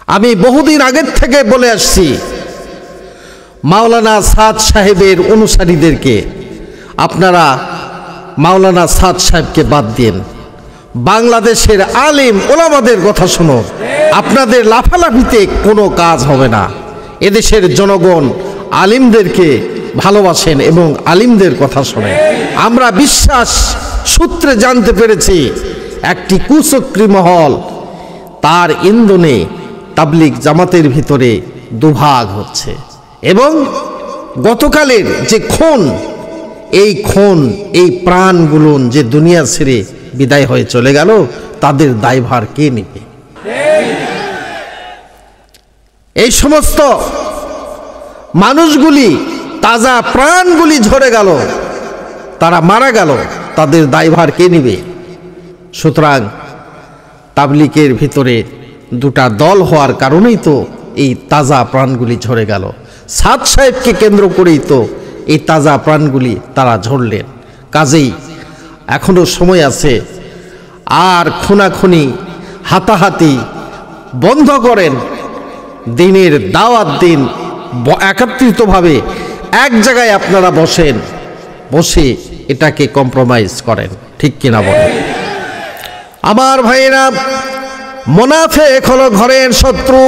আমি বহুদিন আগের থেকে বলে আসছি, মাওলানা সাদ সাহেবের অনুসারীদেরকে আপনারা মাওলানা সাদ সাহেবকে বাদ দিন, বাংলাদেশের আলেম ওলামাদের কথা শুনুন। আপনাদের লাফালাফিতে কোনো কাজ হবে না। এদেশের জনগণ আলিমদেরকে ভালোবাসেন এবং আলিমদের কথা শোনেন। আমরা বিশ্বাস সূত্রে জানতে পেরেছি একটি কুচক্রী মহল, তার ইন্ধনে তাবলিগ জামাতের ভিতরে দুভাগ হচ্ছে এবং গতকালের যে খুন, এই প্রাণগুলো যে দুনিয়া ছেড়ে বিদায় হয়ে চলে গেল, তাদের দায়ভার কে নেবে? এই সমস্ত মানুষগুলি, তাজা প্রাণগুলি ঝরে গেল, তারা মারা গেল, তাদের দায়ভার কে নেবে? সুতরাং তাবলিগের ভিতরে দুটা দল হওয়ার কারণেই তো এই তাজা প্রাণগুলি ঝরে গেল। সাদ সাহেবকে কেন্দ্র করেই তো এই তাজা প্রাণগুলি তারা ঝরলেন। কাজেই এখনো সময় আছে, আর খুনাখুনি হাতাহাতি বন্ধ করেন। দিনের দাওয়াত দিন, একত্রিতভাবে এক জায়গায় আপনারা বসে এটাকে কম্প্রোমাইজ করেন, ঠিক কিনা বলেন? আমার ভাইয়েরা, মুনাফিক হলো ঘরের শত্রু।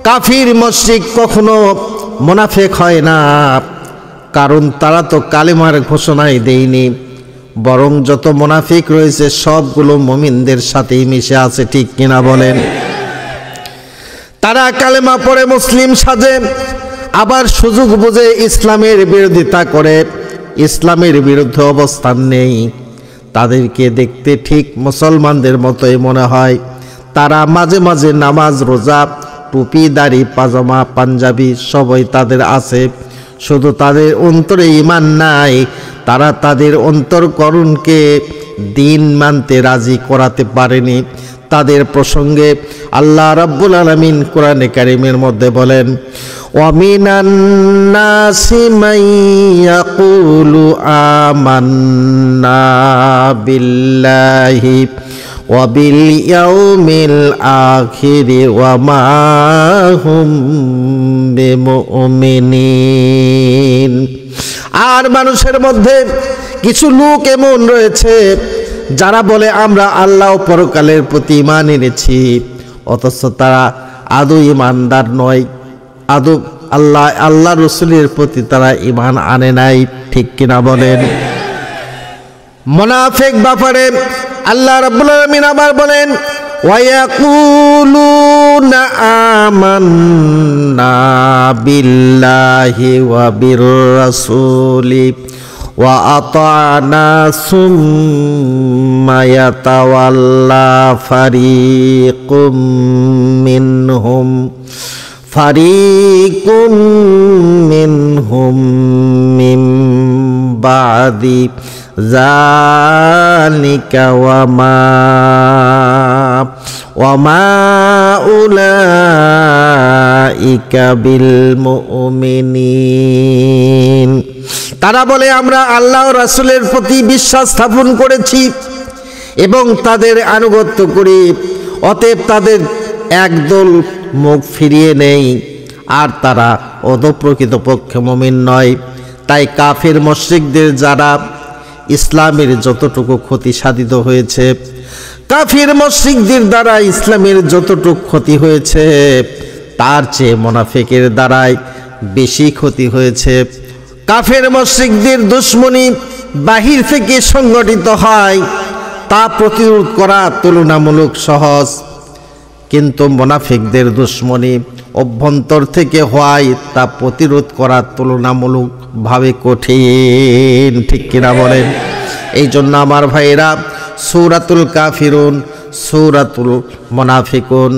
কাফির মুশরিক কখনো মুনাফিক হয় না, কারণ তারা তো কালেমার ঘোষণাই দেয়নি, বরং যত মুনাফিক রয়েছে সবগুলো মুমিনদের সাথেই মিশে আছে, ঠিক কিনা বলেন? তারা কালেমা পড়ে মুসলিম সাজে, আবার সুযোগ বুঝে ইসলামের বিরোধিতা করে, ইসলামের বিরুদ্ধে অবস্থান নেই। তাদেরকে দেখতে ঠিক মুসলমানদের মতোই মনে হয়। তারা মাঝে মাঝে নামাজ, রোজা, টুপি, দাড়ি, পাজামা, পাঞ্জাবি সবই তাদের আছে, শুধু তাদের অন্তরে ঈমান নাই। তারা তাদের অন্তরকরণকে দিন মানতে রাজি করাতে পারেনি। তাদের প্রসঙ্গে আল্লাহ রাব্বুল আলামিন কোরআনে কারীমের মধ্যে বলেন, ওয়ামিনান নাসি মান ইয়াকুলু আমান্না বিল্লাহি ওয়া বিল ইয়াউমিল আখিরি ওয়া মা হুম বিমুমিনিন। আর মানুষের মধ্যে কিছু লোক এমন রয়েছে যারা বলে আমরা আল্লাহ ও পরকালের প্রতি ঈমান এনেছি, অথচ তারা আদৌ ঈমানদার নয়, আদৌ আল্লাহ রাসূলের প্রতি তারা ঈমান আনে নাই, ঠিক কিনা বলেন? মুনাফিক ব্যাপারে আল্লাহ রাব্বুল আলামিন আবার বলেন, ওয়ায়াকুলুনা আমান্না বিল্লাহি ওয়া বির রাসূলি ওয়া আতা'না সুম্মা ইয়াতাওয়াল্লা ফারিকুম মিনহুম মিন বাদি যালিকা ওয়া মা উলাইকা বিল মুমিনিন। তারা বলে আমরা আল্লাহ ও রাসূলের প্রতি বিশ্বাস স্থাপন করেছি এবং তাদের আনুগত্য করি, অতএব তাদের একদল মুখ ফিরিয়ে নেই, আর তারা প্রকৃতপক্ষে মুমিন নয়। তাই কাফের মুশরিকদের যারা ইসলামের যতটুকু ক্ষতি সাধিত হয়েছে, কাফের মুশরিকদের দ্বারা ইসলামের যতটুকু ক্ষতি হয়েছে, তার চেয়ে মুনাফিকের দ্বারাই বেশি ক্ষতি হয়েছে। কাফের মুশরিকদের দুশমনি বাহির থেকে সংগঠিত হয়, তা প্রতিরোধ করা তুলনামূলক সহজ, কিন্তু মুনাফিকদের দুশমনি অভ্যন্তর থেকে হয়, তা প্রতিরোধ করা তুলনামূলকভাবে কঠিন, ঠিক কিনা বলেন? এই জন্য আমার ভাইয়েরা, সূরাতুল কাফিরুন, সূরাতুল মুনাফিকুন,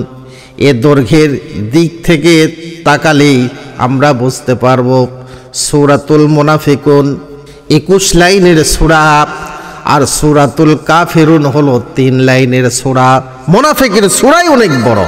এ দৈর্ঘ্যের দিক থেকে তাকালেই আমরা বুঝতে পারব সূরাতুল মুনাফিকুন 21 লাইনের সূরা, আর সূরাতুল কাফিরুন হলো 3 লাইনের সূরা। মুনাফিকের সূরাই অনেক বড়।